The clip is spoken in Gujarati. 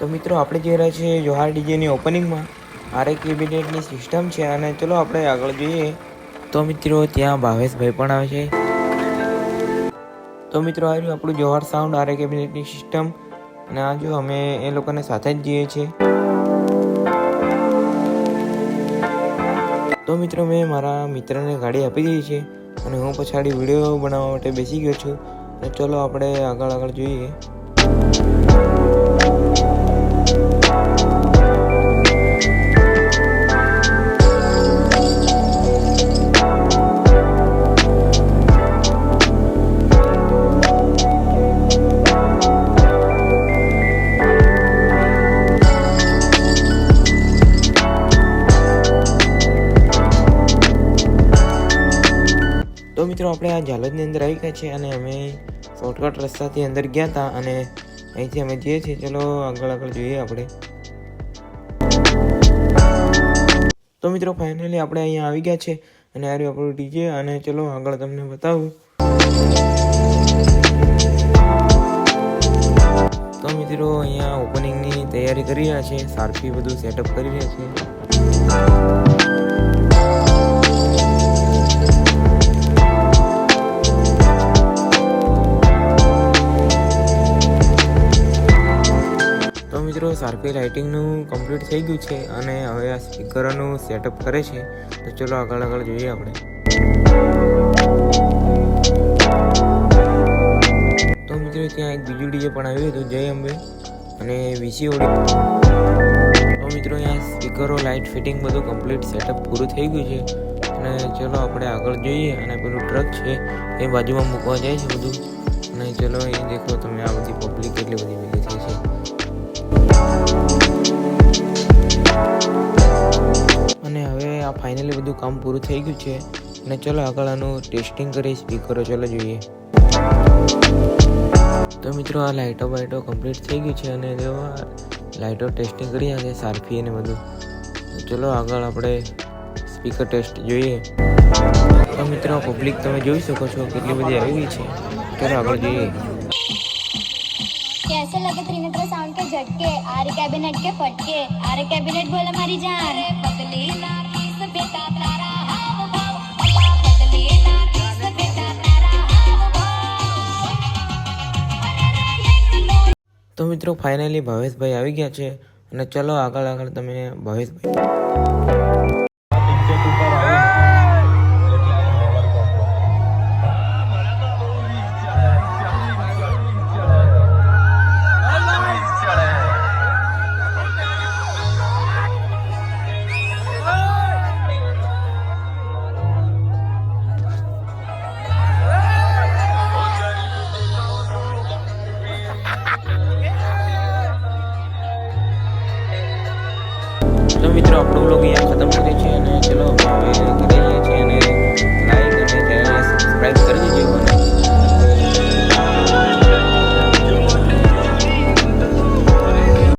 તો મિત્રો આપણે જઈ રહ્યા છીએ જોહાર ડીજેની ઓપનિંગમાં. આરે કેબિનેટની સિસ્ટમ છે અને ચલો આપણે આગળ જોઈએ. તો મિત્રો ત્યાં ભાવેશભાઈ પણ આવે છે. તો મિત્રો આવ્યું આપણું જોહાર સાઉન્ડ આરે કેબિનેટની સિસ્ટમ. અને આ જો અમે એ લોકોને સાથે જ જઈએ છીએ. તો મિત્રો મેં મારા મિત્રને ગાડી આપી દીધી છે અને હું પછાડી વિડીયો બનાવવા માટે બેસી ગયો છું. તો ચલો આપણે આગળ જોઈએ. તો મિત્રો આપણે આ ઝાલોદની અંદર આવી ગયા છે અને અમે શોર્ટકટ રસ્તાથી અંદર ગયા હતા અને અહીંથી અમે જઈએ છીએ. ચલો આગળ જોઈએ આપણે. તો મિત્રો ફાઇનલી આપણે અહીંયા આવી ગયા છે અને આ રહ્યું આપણું ડીજે. અને ચલો આગળ તમને બતાવું. તો મિત્રો અહીંયા ઓપનિંગની તૈયારી કરી રહ્યા છે. સારફી બધું સેટઅપ કરી રહ્યા છે. મિત્રો સારફી લાઇટિંગનું કમ્પ્લીટ થઈ ગયું છે અને હવે આ સ્પીકરોનું સેટઅપ કરે છે. તો ચલો આગળ જોઈએ આપણે. તો મિત્રો ત્યાં એક બીજું ડીજે પણ આવ્યું હતું, જય અંબે અને વીસી ઓડી. તો મિત્રો અહીંયા સ્પીકરો લાઇટ ફિટિંગ બધું કમ્પ્લીટ સેટઅપ પૂરું થઈ ગયું છે. અને ચલો આપણે આગળ જોઈએ. અને પેલું ટ્રક છે એ બાજુમાં મૂકવા જાય છે બધું. અને ચલો અહીં દેખો તમે આ બધી પબ્લિક કેટલી બધી ભેગી થઈ છે. અને હવે આ ફાઇનલી બધું કામ પૂરું થઈ ગયું છે અને ચલો આગળ આનું ટેસ્ટિંગ કરી સ્પીકરો ચલો જોઈએ. તો મિત્રો આ લાઇટો કમ્પ્લીટ થઈ ગયું છે અને લાઇટો ટેસ્ટિંગ કરી છે સારફી અને બધું. ચલો આગળ આપણે સ્પીકર ટેસ્ટ જોઈએ. તો મિત્રો પબ્લિક તમે જોઈ શકો છો કેટલી બધી આવી ગઈ છે. ચલો આગળ જોઈએ. कैसे लगे त्रिनेत्र साउंड के झटके, आरे कैबिनेट के फटके, आरे कैबिनेट बोला मारी जान बदली नारी से बेटा तारा हाव भाव, बदली नारी से बेटा तारा हाव भाव. તો મિત્રો ફાઇનલી ભાવેશભાઈ આવી ગયા છે અને ચલો આગળ તમે ભાવેશભાઈ. તો મિત્રો આપણો વ્લોગ અહીંયા ખતમ કરીએ છીએ અને ચલો હવે ઘરે જઈએ છીએ અને લાઈક અને ચેનલને સબસ્ક્રાઈબ કરી દેજો.